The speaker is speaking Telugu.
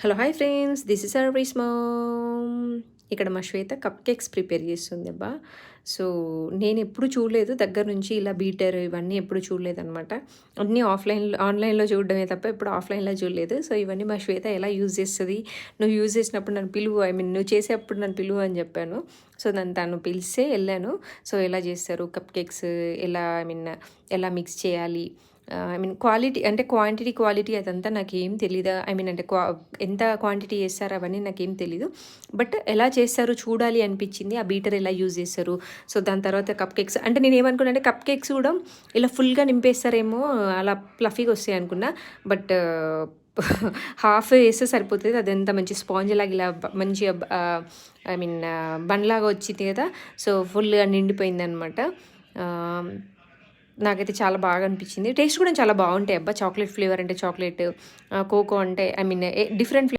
Hello hi friends, this is service ma'am. ఇక్కడ మా శ్వేత కప్ కేక్స్ ప్రిపేర్ చేస్తుంది అబ్బా. సో నేను ఎప్పుడు చూడలేదు దగ్గర నుంచి, ఇలా బీటర్ ఇవన్నీ ఎప్పుడు చూడలేదన్నమాట. అన్నీ ఆన్లైన్లో చూడడమే తప్ప ఎప్పుడు ఆఫ్లైన్లో చూడలేదు. సో ఇవన్నీ మా శ్వేత ఎలా యూజ్ చేస్తుంది, నువ్వు యూజ్ చేసినప్పుడు నన్ను పిలువు, నువ్వు చేసేటప్పుడు నన్ను పిలువు అని చెప్పాను. సో తను పిలిస్తే వెళ్ళాను. సో ఎలా చేస్తారు కప్ కేక్స్, ఎలా మిక్స్ చేయాలి, క్వాలిటీ అంటే క్వాంటిటీ అదంతా నాకేం తెలీదు. అంటే ఎంత క్వాంటిటీ చేస్తారు అవన్నీ నాకేం తెలీదు. బట్ ఎలా చేస్తారు చూడాలి అనిపించింది. ఆ బీటర్ ఎలా యూజ్ చేస్తారు. సో దాని తర్వాత కప్ కేక్స్ అంటే నేను ఏమనుకున్నా అంటే కప్ కేక్స్ కూడా ఇలా ఫుల్గా నింపేస్తారేమో, అలా ఫ్లఫీగా వస్తాయి అనుకున్నా. బట్ హాఫ్ వేస్తే సరిపోతుంది. అదంతా మంచి స్పాంజ్ లాగా ఇలా మంచిగా బన్లాగా వచ్చింది కదా. సో ఫుల్గా నిండిపోయింది అనమాట. నాకైతే చాలా బాగా అనిపించింది. టేస్ట్ కూడా చాలా బాగుంటాయి అబ్బా. చాక్లెట్ ఫ్లేవర్ అంటే చాక్లెట్, కోకో అంటే డిఫరెంట్